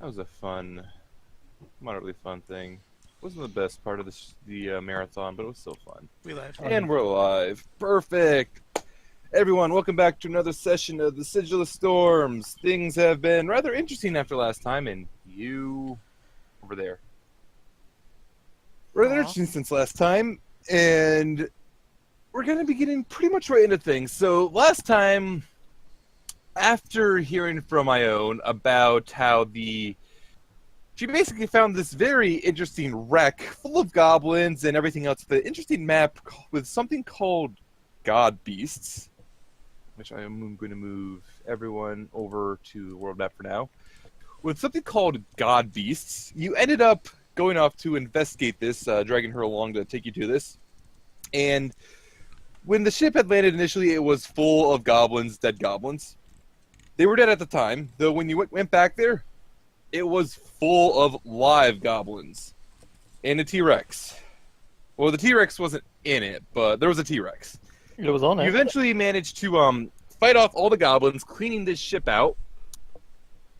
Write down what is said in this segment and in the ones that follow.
That was a fun, moderately fun thing. Wasn't the best part of the marathon, but it was still fun. We live. And we're live. Perfect. Everyone, welcome back to another session of the Sigil of Storms. Things have been rather interesting after last time, and you over there. Rather interesting since last time, and we're going to be getting pretty much right into things. So last time, after hearing from Ione about how she basically found this very interesting wreck full of goblins and everything else, the interesting map with something called God Beasts, which I am going to move everyone over to the world map for now. With something called God Beasts, you ended up going off to investigate this, dragging her along to take you to this. And when the ship had landed initially, it was full of goblins, dead goblins. They were dead at the time, though when you went back there, it was full of live goblins. And a T-Rex. Well, the T-Rex wasn't in it, but there was a T-Rex. It was on it. You eventually managed to fight off all the goblins, cleaning this ship out.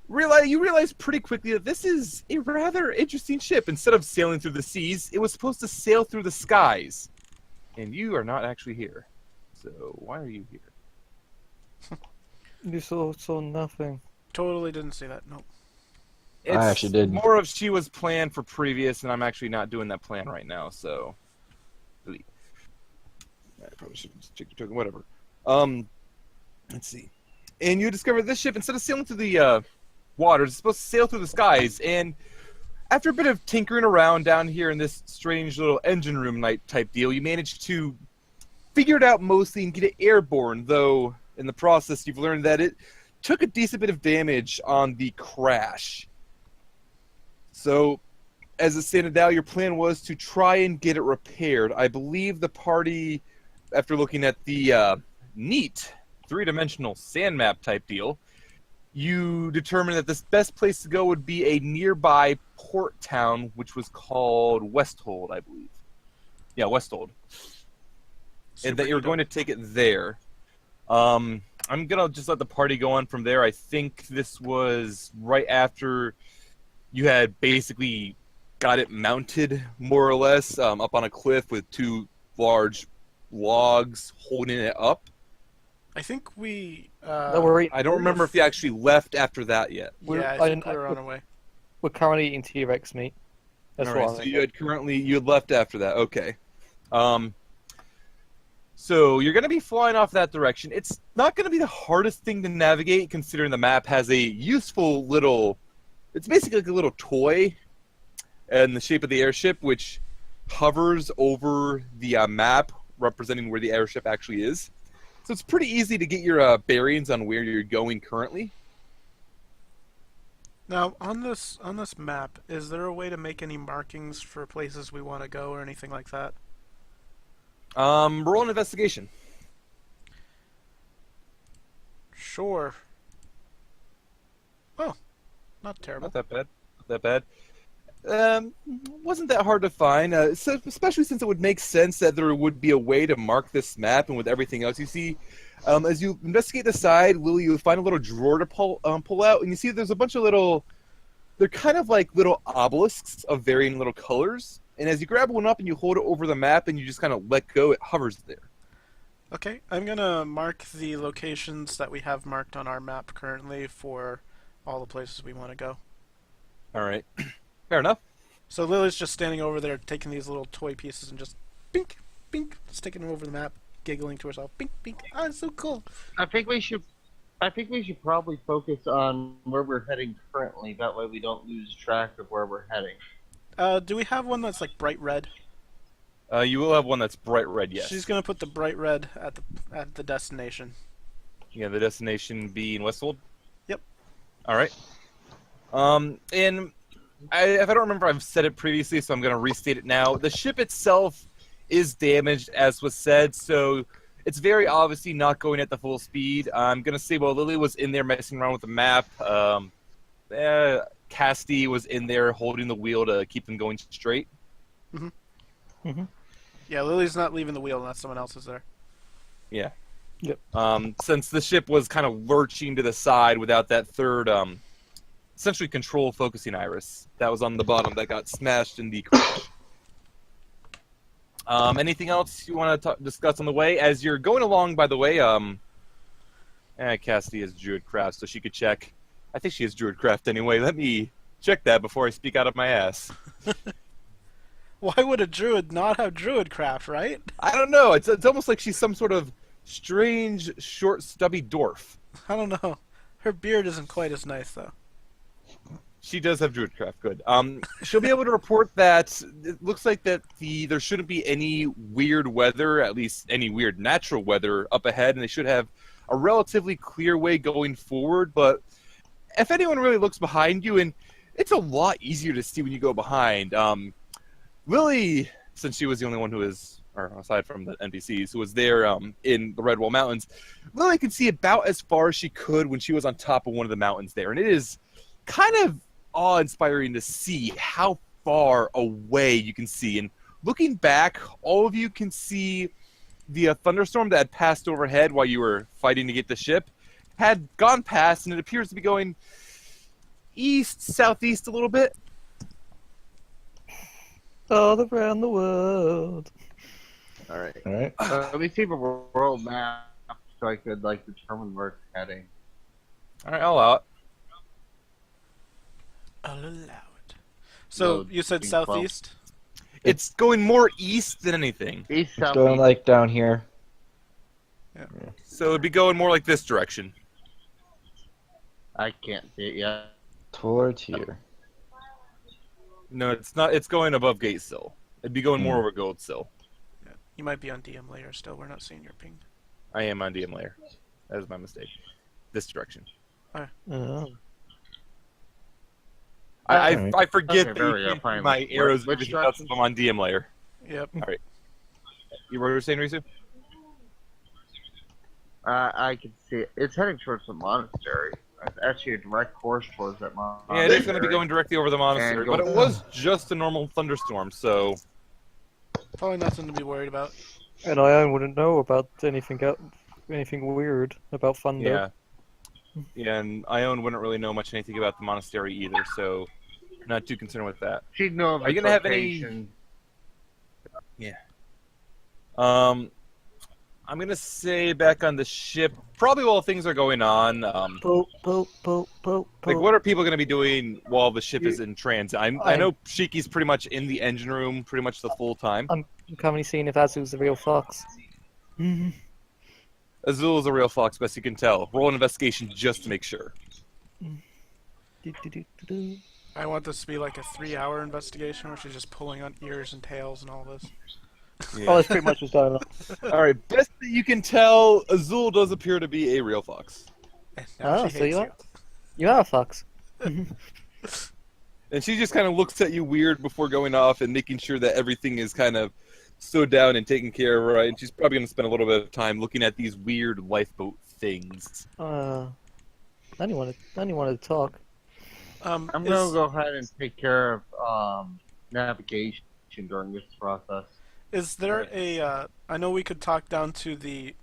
You realize pretty quickly that this is a rather interesting ship. Instead of sailing through the seas, it was supposed to sail through the skies. And you are not actually here. So why are you here? You saw nothing. Totally didn't see that. Nope. I actually did. More of she was planned for previous, and I'm actually not doing that plan right now, so delete. I probably should check your token, whatever. Let's see. And you discover this ship, instead of sailing through the waters, it's supposed to sail through the skies, and after a bit of tinkering around down here in this strange little engine room night type deal, you managed to figure it out mostly and get it airborne, though in the process you've learned that it took a decent bit of damage on the crash. So, as it standed now, your plan was to try and get it repaired. I believe the party, after looking at the neat three-dimensional sand map type deal, you determined that the best place to go would be a nearby port town, which was called Westhold, I believe. Yeah, Westhold. And that you were going to take it there. I'm going to just let the party go on from there. I think this was right after you had basically got it mounted, more or less, up on a cliff with two large logs holding it up. I think we. I don't remember if you actually left after that yet. Yeah, I think we were on our way. We're currently eating T-Rex meat. That's all right, what so you had left after that. Okay. So you're going to be flying off that direction. It's not going to be the hardest thing to navigate, considering the map has a useful little. It's basically like a little toy in the shape of the airship, which hovers over the map, representing where the airship actually is. So it's pretty easy to get your bearings on where you're going currently. Now, on this map, is there a way to make any markings for places we want to go or anything like that? Roll an investigation. Sure. Oh, not terrible. Not that bad. Not that bad. Wasn't that hard to find, so especially since it would make sense that there would be a way to mark this map, and with everything else you see, as you investigate the side, Lily, you find a little drawer to pull out, and you see there's a bunch of they're kind of like little obelisks of varying little colors, and as you grab one up and you hold it over the map and you just kind of let go, it hovers there. Okay, I'm gonna mark the locations that we have marked on our map currently for all the places we want to go. All right. Fair enough. So Lily's just standing over there, taking these little toy pieces and just bink, bink, sticking them over the map, giggling to herself. Bink, bink. Ah, it's so cool. I think we should probably focus on where we're heading currently. That way we don't lose track of where we're heading. Do we have one that's like bright red? You will have one that's bright red, yes. She's gonna put the bright red at the destination. Yeah, the destination being Westhold? Yep. All right. And if I don't remember, I've said it previously, so I'm going to restate it now. The ship itself is damaged, as was said, so it's very obviously not going at the full speed. I'm going to say, well, Lily was in there messing around with the map. Casty was in there holding the wheel to keep them going straight. Mm-hmm. Mm-hmm. Yeah, Lily's not leaving the wheel unless someone else is there. Yeah. Yep. Since the ship was kind of lurching to the side without that third essentially control focusing iris that was on the bottom that got smashed in the crash. Anything else you want to discuss on the way? As you're going along, by the way, Cassidy has Druidcraft, so she could check. I think she has Druidcraft anyway. Let me check that before I speak out of my ass. Why would a druid not have druidcraft, right? I don't know. It's almost like she's some sort of strange, short, stubby dwarf. I don't know. Her beard isn't quite as nice, though. She does have Druidcraft. Good. She'll be able to report that it looks like that there shouldn't be any weird weather, at least any weird natural weather up ahead, and they should have a relatively clear way going forward. But if anyone really looks behind you, and it's a lot easier to see when you go behind. Lily, since she was the only one who was, or aside from the NPCs, who was there in the Redwall Mountains, Lily could see about as far as she could when she was on top of one of the mountains there. And it is kind of awe-inspiring to see how far away you can see. And looking back, all of you can see the thunderstorm that had passed overhead while you were fighting to get the ship had gone past, and it appears to be going east, southeast a little bit. All around the world. All right. All right. Let me see the world map so I could determine where it's heading. All right, I'll allow it. I'll allow it. So, No, you said being southeast? It's going more east than anything. East, It's south, going like down here. So it'd be going more like this direction. I can't see it yet. Towards here. No, it's not. It's going above Gatesill. It'd be going more over Goldsill. Yeah. You might be on DM layer still. We're not seeing your ping. I am on DM layer. That is my mistake. This direction. Oh. I forget Okay, there that we you go, can't see finally. my arrows Which because direction? I'm on DM layer. Yep. You were saying, Risu? I can see it. It's heading towards the monastery. It's actually a direct course towards that monastery. Yeah, it is going to be going directly over the monastery, And but it go- was just a normal thunderstorm, so Probably nothing to be worried about. And I wouldn't know about anything weird about thunder. yeah, and Ione wouldn't really know much anything about the monastery either, so I'm not too concerned with that. She'd know of Are you its gonna have any- location. I'm gonna say back on the ship, probably while things are going on. Poop, poop, poop, poop, Like, poop. what are people gonna be doing while the ship is in transit? I know Shiki's pretty much in the engine room, pretty much the full time. I'm currently seeing if Azu's the real fox. Azul is a real fox, best you can tell. Roll an investigation just to make sure. Do-do-do-do-do. I want this to be like a 3-hour investigation where she's just pulling on ears and tails and all this. Oh, that's pretty much what's going on. All right, best that you can tell, Azul does appear to be a real fox, And now Oh, she so hates you are? You are a fox. and she just kind of looks at you weird before going off and making sure that everything is kind of stowed down and taken care of, right? And she's probably going to spend a little bit of time looking at these weird lifeboat things. I only wanted to talk. I'm going to go ahead and take care of navigation during this process. Is there a? I know we could talk down to the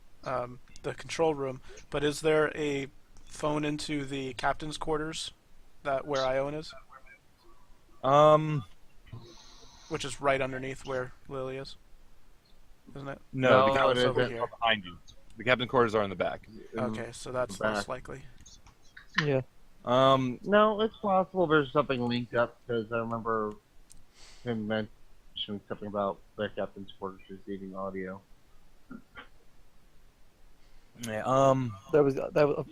control room, but is there a phone into the captain's quarters, that where Ione is, which is right underneath where Lily is, isn't it? No, No, the it captain's over quarters here. are behind you. The captain's quarters are in the back. Okay, so that's back. less likely. Yeah. No, it's possible there's something linked up because I remember him mentioning something about the captain's quarters receiving audio. Yeah, I'm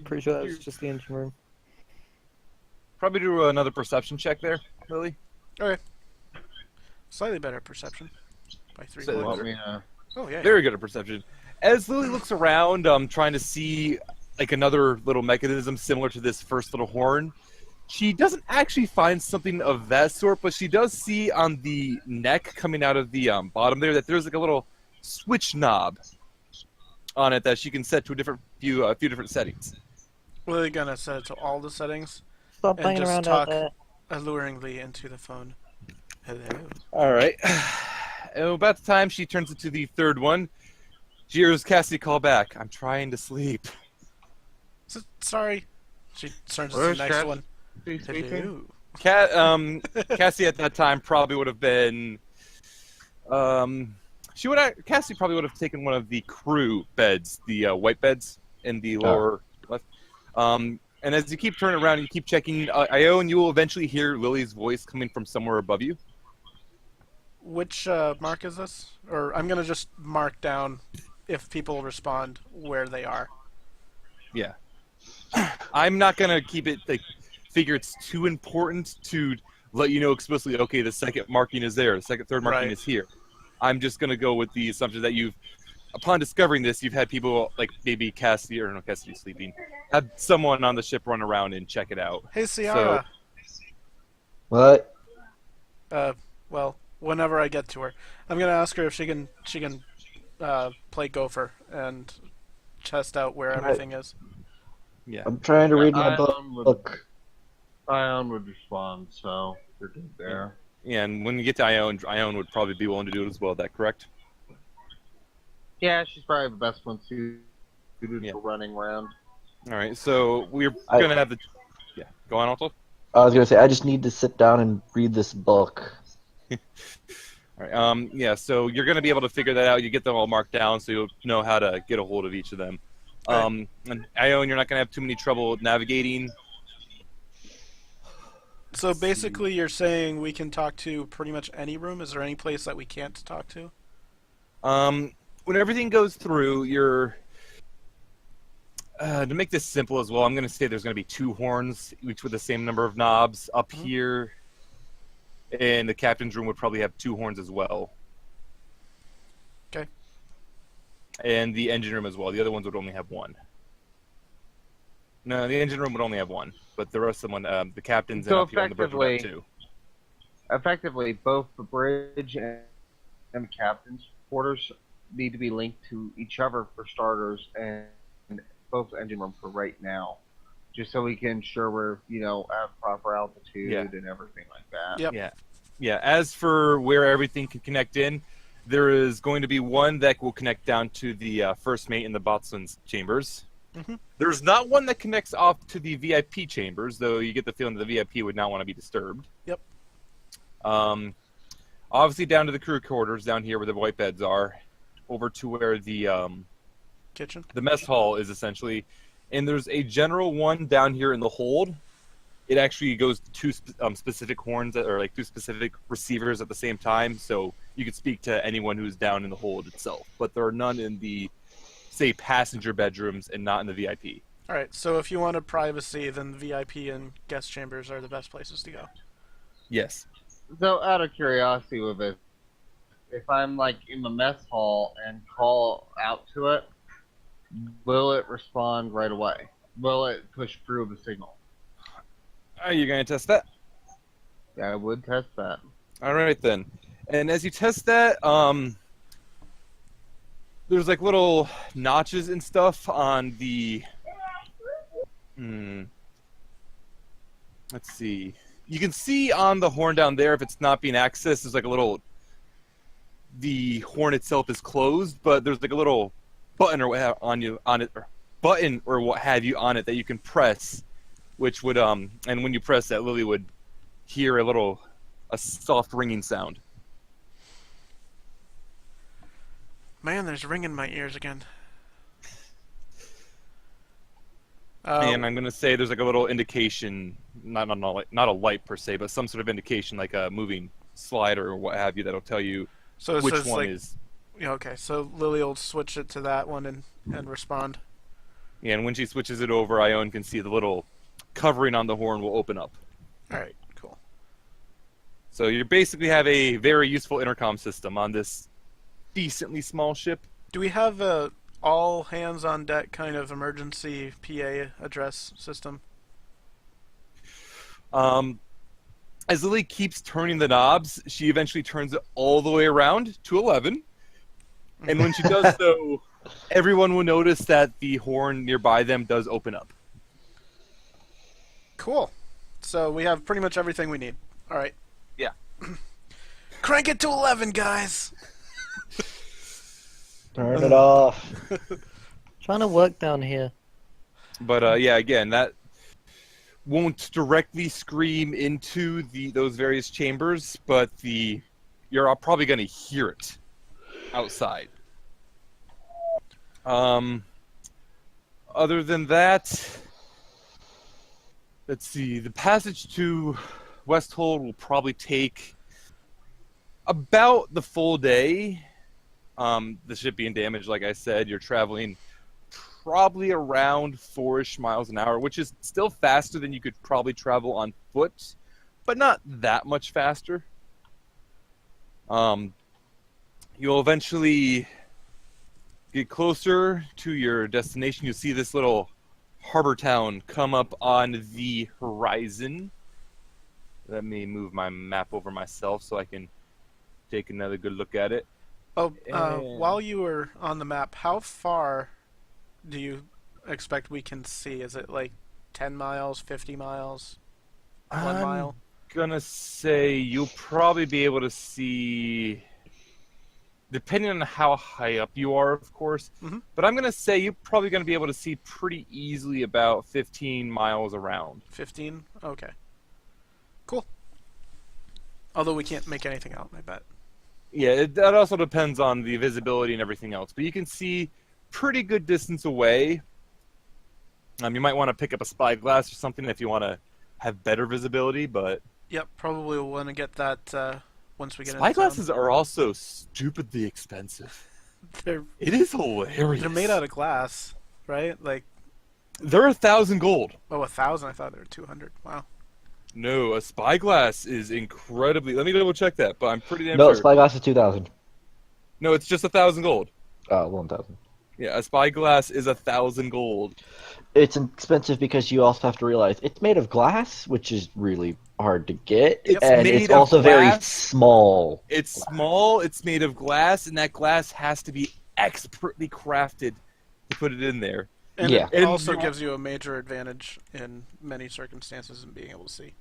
pretty sure that was just the engine room. probably do another perception check there, Lily. Okay. Slightly better perception by 3 So- You points. want me to... Oh yeah. Very good at perception. As Lily looks around, trying to see like another little mechanism similar to this first little horn, she doesn't actually find something of that sort, but she does see on the neck coming out of the bottom there that there's like a little switch knob on it that she can set to a few different settings. Lily gonna set it to all the settings, Stop and banging just around talk out there. alluringly into the phone. Hello. All right. And about the time she turns it to the third one, she hears Cassidy call back. I'm trying to sleep. Sorry. She turns to the Where's next Cat- one. Who's speaking? Hello. Cassie at that time probably would have been. Cassie probably would have taken one of the crew beds, the white beds in the lower left. And as you keep turning around, you keep checking. Ione, you will eventually hear Lily's voice coming from somewhere above you. Which mark is this? Or I'm gonna just mark down if people respond where they are. Yeah. I'm not gonna keep it figure it's too important to let you know explicitly. Okay, the second marking is there. The third marking Right. is here. I'm just gonna go with the assumption that upon discovering this, you've had people like maybe Cassidy's sleeping, have someone on the ship run around and check it out. Hey, Sayara. What? Well, whenever I get to her, I'm gonna ask her if she can play Gopher and test out where everything is. Yeah. I'm trying to read my Ione book. Ione would respond, so you're good there. Yeah, and when you get to Ione would probably be willing to do it as well. Is that correct? Yeah, she's probably the best one suited Yeah. for running around. All right, so we're I- gonna have the. Yeah, go on, Alto. I was gonna say I just need to sit down and read this book. All right. Yeah. So you're gonna be able to figure that out. You get them all marked down, so you'll know how to get a hold of each of them. And Ione, you're not gonna have too many trouble navigating. So basically, you're saying we can talk to pretty much any room. Is there any place that we can't talk to? When everything goes through, to make this simple as well, I'm going to say there's going to be 2 horns, each with the same number of knobs. Up here, and the captain's room would probably have 2 horns as well. Okay. And the engine room as well. The other ones would only have 1. No, the engine room would only have 1, but the rest of them, the captain's and So up here on the bridge would have 2. Effectively, both the bridge and the captain's quarters need to be linked to each other for starters, and both engine room for right now, just so we can ensure we're at proper altitude and everything like that. Yep. Yeah. As for where everything can connect in, there is going to be one that will connect down to the first mate in the boatswain's chambers. Mm-hmm. There's not one that connects off to the VIP chambers, though you get the feeling that the VIP would not want to be disturbed. Yep. Obviously down to the crew quarters, down here where the white beds are, over to where the Kitchen. the mess hall is essentially, and there's a general one down here in the hold. It actually goes to 2 specific horns or like 2 specific receivers at the same time, so you could speak to anyone who's down in the hold itself. But there are none in the, say, passenger bedrooms and not in the VIP. All right. So if you wanted privacy, then the VIP and guest chambers are the best places to go. Yes. So, out of curiosity with it, if I'm like in the mess hall and call out to it, will it respond right away? Will it push through the signal? Are you going to test that? Yeah, I would test that. All right, then. And as you test that, there's like little notches and stuff on the... Let's see. You can see on the horn down there, if it's not being accessed, there's like a little... The horn itself is closed, but there's like a little button or what have on it, or button or what have you on it that you can press, which would and when you press that, Lily would hear a soft ringing sound. Man, there's ringing in my ears again. And I'm gonna say there's like a little indication, not a light per se, but some sort of indication, like a moving slider or what have you, that'll tell you So it which says, one like, is. Yeah, okay, so Lily will switch it to that one and respond. Yeah, and when she switches it over, Ione can see the little covering on the horn will open up. All right, cool. So you basically have a very useful intercom system on this decently small ship. Do we have a all hands on deck kind of emergency PA address system? As Lily keeps turning the knobs, she eventually turns it all the way around to 11. And when she does so, everyone will notice that the horn nearby them does open up. Cool. So we have pretty much everything we need. All right. Yeah. Crank it to 11, guys! Turn it off. Trying to work down here. But yeah, again, that won't directly scream into those various chambers, but you're probably going to hear it outside. Other than that, let's see. The passage to Westhold will probably take about the full day. The ship being damaged, like I said, you're traveling probably around 4-ish miles an hour, which is still faster than you could probably travel on foot, but not that much faster. You'll eventually get closer to your destination. You'll see this little harbor town come up on the horizon. Let me move my map over myself so I can take another good look at it. Oh, while you were on the map, how far do you expect we can see? Is it like 10 miles, 50 miles, 1 mile? I'm gonna say you'll probably be able to see, depending on how high up you are, of course. Mhm. But I'm gonna say you're probably gonna be able to see pretty easily about 15 miles around. 15? Okay. Cool. Although we can't make anything out, I bet. Yeah, that also depends on the visibility and everything else. But you can see pretty good distance away. You might want to pick up a spyglass or something if you want to have better visibility, but Yep, probably we'll want to get that once we get into spyglasses are also stupidly expensive. town. It is hilarious. They're made out of glass, right? Like, They're 1,000 gold. oh, 1,000. I thought they were 200. Wow. No, a spyglass is incredibly. Let me double check that, but I'm pretty damn No, sure. spyglass is 2,000. No, it's just 1,000 gold. 1,000. Yeah, a spyglass is 1,000 gold. It's expensive because you also have to realize it's made of glass, which is really hard to get, It's and made it's of also very glass. small. It's small. It's made of glass, and that glass has to be expertly crafted to put it in there. And Yeah. it And also you- gives you a major advantage in many circumstances in being able to see.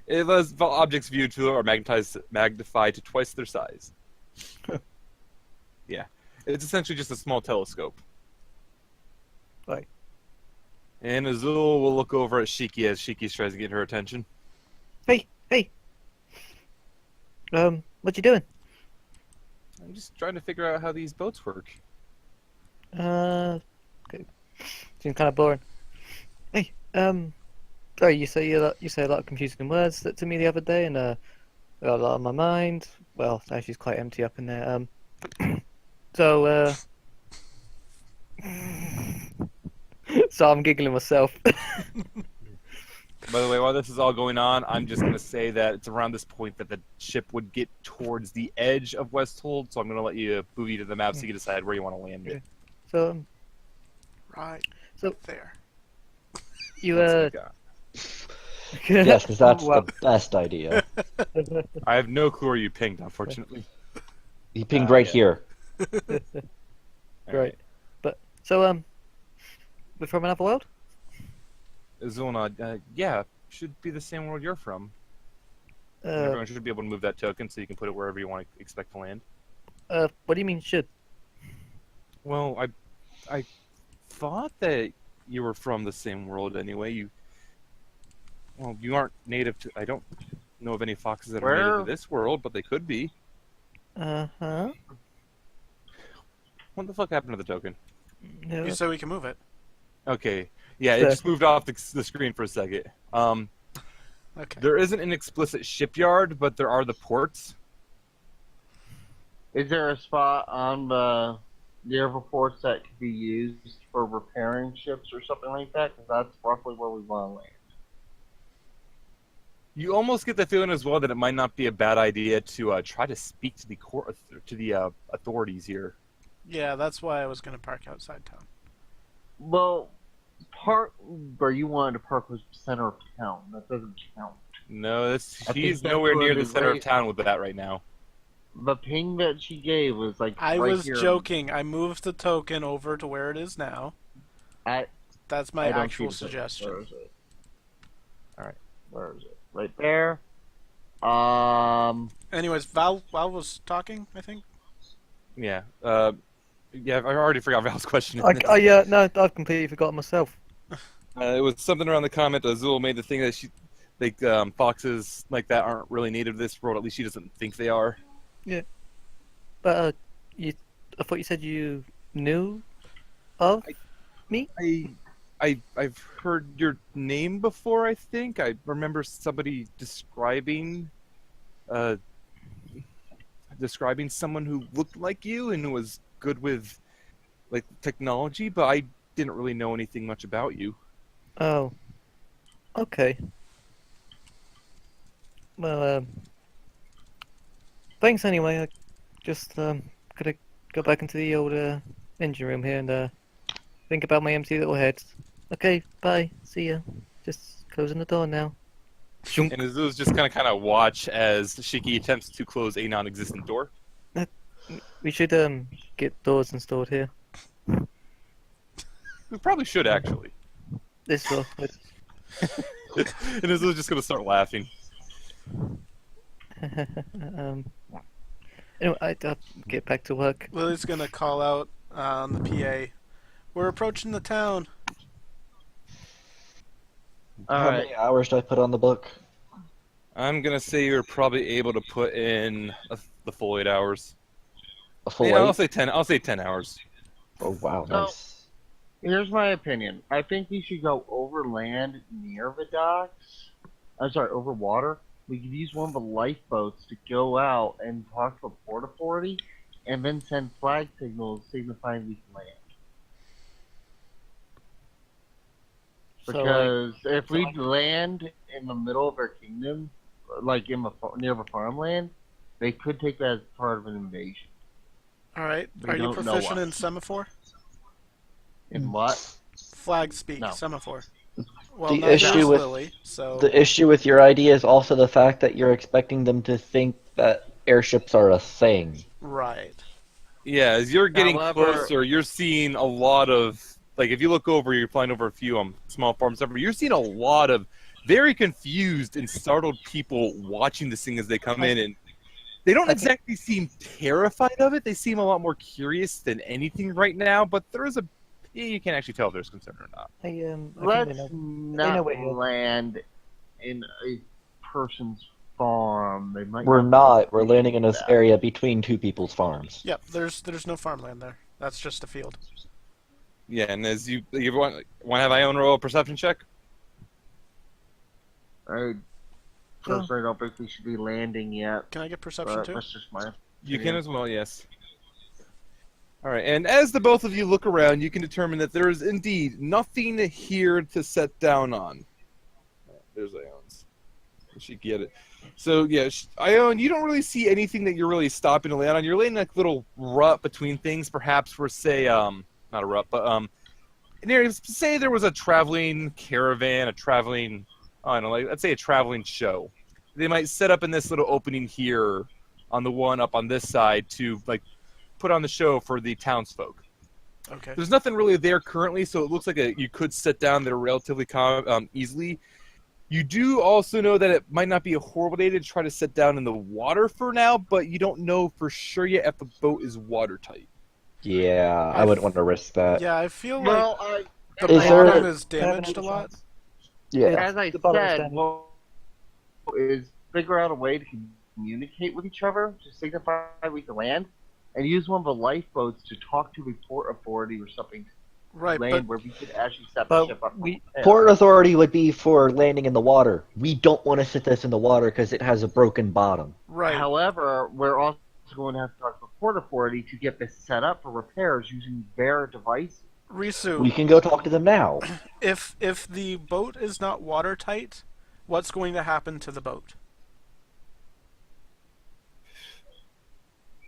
It has objects viewed to are magnified to twice their size. Yeah, it's essentially just a small telescope. Right. And Azul will look over at Shiki as Shiki tries to get her attention. Hey, hey. What you doing? I'm just trying to figure out how these boats work. Okay. Seems kind of boring. Hey, sorry, you say a lot of confusing words to me the other day, and I got a lot on my mind. Well, actually, it's quite empty up in there. So, so I'm giggling myself. By the way, while this is all going on, I'm just going to say that it's around this point that the ship would get towards the edge of Westhold, so I'm going to let you boogie to the map so you can decide where you want to land it. So, Right. So- there. you That's what Yes, because that's Well, the best idea. I have no clue where you pinged, unfortunately. He pinged right yeah. here. Right. But so we're from another world. Zulna, yeah, should be the same world you're from. Everyone should be able to move that token so you can put it wherever you want to expect to land. What do you mean should? Well, I thought that you were from the same world anyway. Well, you aren't native to. I don't know of any foxes that are native Where? to this world, but they could be. Uh-huh. What the fuck happened to the token? No. You said we can move it. Okay, yeah, it Sure. just moved off the screen for a second. Okay. There isn't an explicit shipyard, but there are the ports. Is there a spot on the river ports that could be used for repairing ships or something like that? Because that's roughly where we want to land. You almost get the feeling as well that it might not be a bad idea to try to speak to the authorities here. Yeah, that's why I was going to park outside town. Well, park where you wanted to park was the center of town. That doesn't count. No, I think he's that's nowhere where near the the center of rate- town with that right now. The ping that she gave was like I right was here. joking. I moved the token over to where it is now. At, That's my I don't actual see the token. suggestion. Where is it? All right. Where is it? Right there. Anyways, Val was talking, I think. Yeah. Yeah, I already forgot Val's question. No, I've completely forgotten myself. It was something around the comment. Azul made the thing that she, like, foxes like that aren't really native to this world. At least she doesn't think they are. But I thought you said you knew of me. I've heard your name before. I think I remember somebody describing someone who looked like you and was good with like technology, but I didn't really know anything much about you. Oh, okay. Well, thanks anyway. I just gotta go back into the old engine room here and think about my empty little head. Okay, bye. See ya. Just closing the door now. And Azul's just kind of watch as Shiki attempts to close a non-existent door. We should get doors installed here. We probably should actually. This door. And Azul's just gonna start laughing. Anyway, I'll get back to work. Lily's gonna call out on the PA. We're approaching the town. How many hours do I put on the book? I'm gonna say you're probably able to put in the full 8 hours. A full Yeah, 8? I'll say 10. I'll say 10 hours. Oh wow, So- nice. Here's my opinion. I think we should go over land near the docks. I'm sorry, over water. We could use one of the lifeboats to go out and talk to the Port Authority, and then send flag signals signifying we can land. Because if we land in the middle of our kingdom, like near the farmland, they could take that as part of an invasion. All right. They Are you don't know proficient us. in semaphore? In what? Flag speak, No. semaphore. Well, The not issue yours, with- Lily. So The issue with your idea is also the fact that you're expecting them to think that airships are a thing. right. Yeah, as you're getting However- closer, you're seeing a lot of, like, if you look over, you're flying over a few small farms everywhere. You're seeing a lot of very confused and startled people watching this thing as they come in, and they don't exactly seem terrified of it. They seem a lot more curious than anything right now, but there is you can't actually tell if there's concern or not. I think Let's they know not where you're- land in a person's farm. They might We're not. We're believe landing in this that. area between two people's farms. Yep. There's no farmland there. That's just a field. Yeah, and as you want to have Ione roll a perception check? I personally don't think we should be landing yet. Can I get perception But too? that's just my You opinion. can as well, yes. All right, and as the both of you look around, you can determine that there is indeed nothing here to set down on. There's Ione's. She get it. So yeah, Ione, you don't really see anything that you're really stopping to land on. You're laying like little rut between things, perhaps for say not a rut, but say there was a traveling caravan, a traveling, I don't know, like let's say a traveling show. They might set up in this little opening here on the one up on this side to like put on the show for the townsfolk. Okay. There's nothing really there currently, so it looks like you could sit down there relatively easily. You do also know that it might not be a horrible day to try to sit down in the water for now, but you don't know for sure yet if the boat is watertight. Yeah, I wouldn't want to risk that. Yeah, I feel like Well, the Is there- bottom is I have damaged a another lot. chance. Yeah. as I the bottom is said, down. what is figure out a way to communicate with each other to signify we can land, and use one of the lifeboats to talk to the Port Authority or something. Right, Land but where we could actually set the But ship up. we- Port Authority would be for landing in the water. We don't want to sit this in the water because it has a broken bottom. right. However, we're also going to have to talk to the Port Authority to get this set up for repairs using their devices. Risu, We can go talk to them now. if the boat is not watertight, what's going to happen to the boat?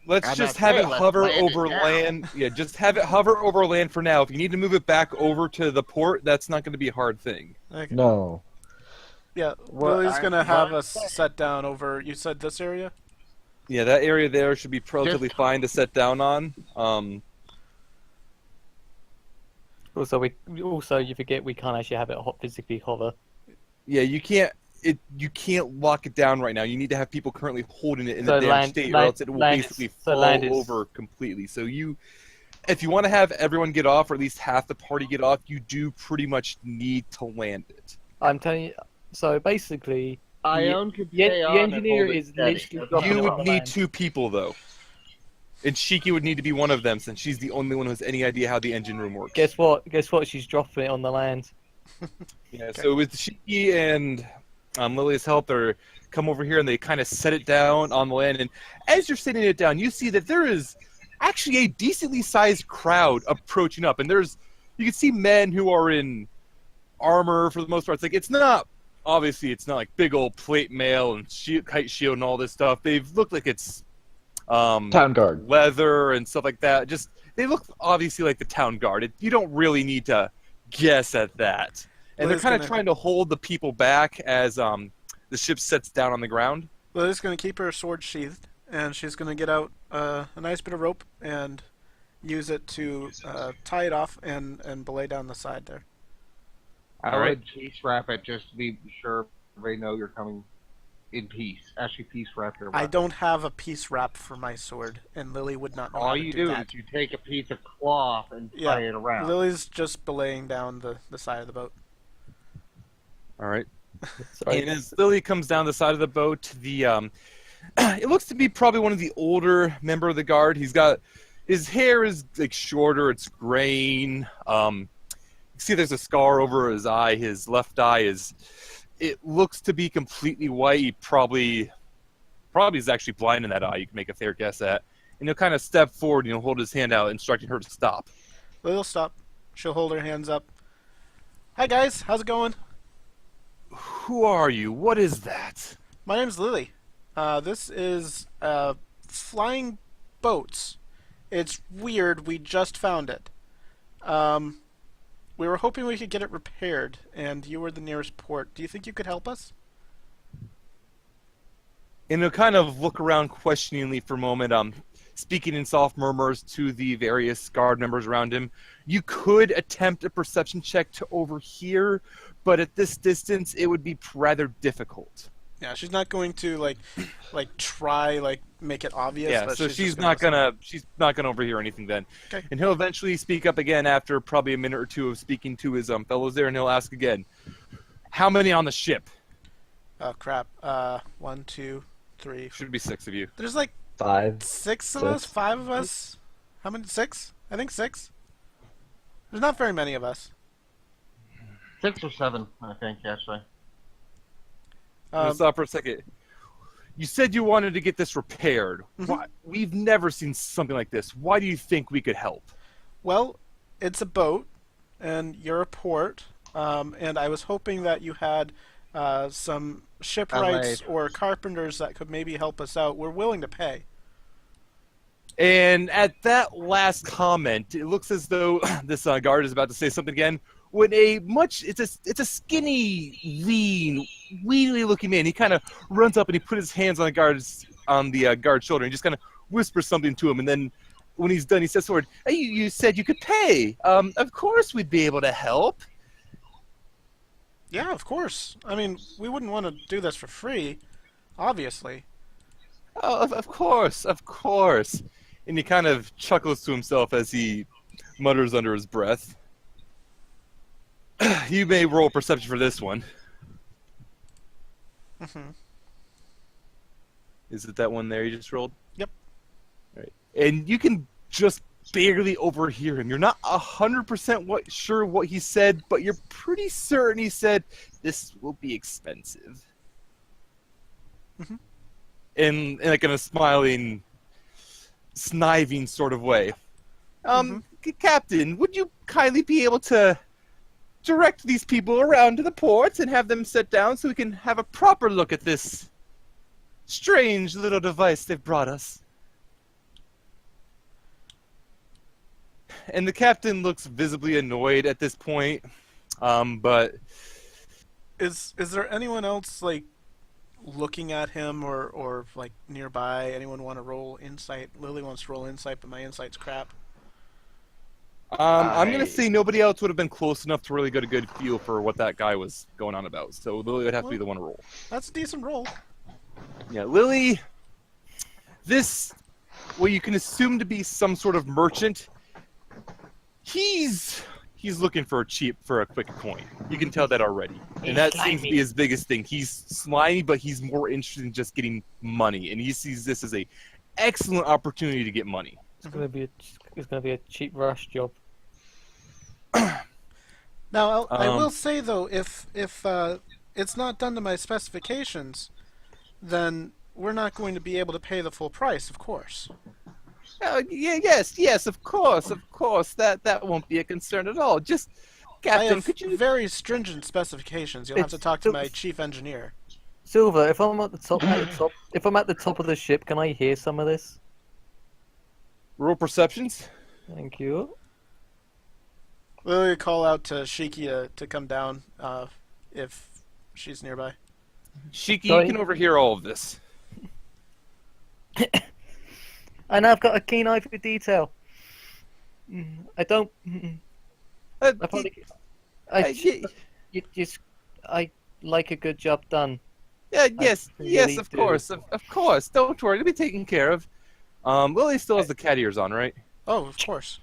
Let's I'm just not have it saying let's hover land it over now. land. Yeah, just have it hover over land for now. If you need to move it back over to the port, that's not going to be a hard thing. Okay. No. Yeah, What Lily's I- gonna have what- us set down over. You said this area. Yeah, that area there should be relatively Just- fine to set down on. Also, you forget we can't actually have it physically hover. Yeah, you can't lock it down right now. You need to have people currently holding it in So the damn land- state, or land- else it will land basically is- so fall land is- over completely. So if you want to have everyone get off, or at least half the party get off, you do pretty much need to land it. I'm telling you. So basically, Ione could the stay on and engineer hold it is steady. literally dropping You it would on the need land. 2 people, though. And Shiki would need to be one of them, since she's the only one who has any idea how the engine room works. Guess what? Guess what? She's dropping it on the land. Yeah, so with Shiki and Lily's help, they come over here and they kind of set it down on the land. And as you're setting it down, you see that there is actually a decently sized crowd approaching up. And you can see men who are in armor for the most part. It's not like big old plate mail and kite shield and all this stuff. They've looked like it's Town guard. leather and stuff like that. Just they look obviously like the town guard. You don't really need to guess at that. And they're kind of trying to hold the people back as the ship sets down on the ground. Lily's going to keep her sword sheathed, and she's going to get out a nice bit of rope and use it to tie it off and belay down the side there. I would peace wrap it just to be sure they know you're coming in peace. Actually, peace wrap your weapon. I don't have a piece wrap for my sword, and Lily would not know how All to you do do that. is you take a piece of cloth and tie it around. Lily's just belaying down the side of the boat. All right. Sorry. And as Lily comes down the side of the boat, it looks to be probably one of the older member of the guard. His hair is like shorter, it's graying. You can see there's a scar over his eye. His left eye it looks to be completely white. He probably is actually blind in that eye. You can make a fair guess at. And he'll kind of step forward and he'll hold his hand out, instructing her to stop. Lily'll stop. She'll hold her hands up. Hi guys, how's it going? Who are you? What is that? My name's Lily. This is Flying Boats. It's weird, we just found it. We were hoping we could get it repaired, and you were the nearest port. Do you think you could help us? And he'll kind of look around questioningly for a moment, speaking in soft murmurs to the various guard members around him. You could attempt a perception check to overhear, but at this distance, it would be rather difficult. Yeah, she's not going to try make it obvious. Yeah, but so she's she's just not gonna overhear anything then. Okay. And he'll eventually speak up again after probably a minute or two of speaking to his fellows there, and he'll ask again, "How many on the ship?" Oh crap! 1, 2, 3. Should be 6 of you. There's like 5. 6 of us, 5 of us. How many? 6? I think 6. There's not very many of us. 6 or 7, I think, actually. Stop for a second. You said you wanted to get this repaired. Mhm. Why? We've never seen something like this. Why do you think we could help? Well, it's a boat, and you're a port, and I was hoping that you had some shipwrights or carpenters that could maybe help us out. We're willing to pay. And at that last comment, it looks as though this guard is about to say something again. When it's a skinny, lean, wheelie looking man. He kind of runs up and he put his hands on the guard's shoulder and just kind of whispers something to him. And then when he's done, he says forward, "Hey, you said you could pay. Of course we'd be able to help." Yeah, of course. I mean, we wouldn't want to do this for free, obviously. "Oh, of course, of course." And he kind of chuckles to himself as he mutters under his breath. You may roll perception for this one. Mm-hmm. Is it that one there you just rolled? Yep. All right. And you can just barely overhear him. You're not 100% sure what he said, but you're pretty certain he said, "This will be expensive." Mm-hmm. In like in a smiling, sniving sort of way. Captain, would you kindly be able to direct these people around to the ports and have them sit down so we can have a proper look at this strange little device they've brought us? And the captain looks visibly annoyed at this point, but Is there anyone else looking at him or nearby? Anyone want to roll insight? Lily wants to roll insight, but my insight's crap. I'm going to say nobody else would have been close enough to really get a good feel for what that guy was going on about. So Lily would have to be the one to roll. That's a decent roll. Yeah, Lily, what you can assume to be some sort of merchant, He's looking for a quick coin. You can tell that already, and that seems to be his biggest thing. He's slimy, but he's more interested in just getting money, and he sees this as a excellent opportunity to get money. It's gonna be a cheap rush job. Now, I will say though, if it's not done to my specifications, then we're not going to be able to pay the full price, of course. Yes, of course. That won't be a concern at all. Just, I Captain, have could you? very stringent specifications. You'll have to talk to my chief engineer. Silver, if I'm at the top, if I'm at the top of the ship, can I hear some of this? Roll perceptions. Thank you. We'll call out to Shiki to come down if she's nearby. Shiki, Sorry? you can overhear all of this. And I've got a keen eye for detail. I don't. Uh, I probably. y- I like a good job done. yes, really of do. course, of course. Don't worry, it'll be taken care of. Lily still has the cat ears on, right? Oh, of course.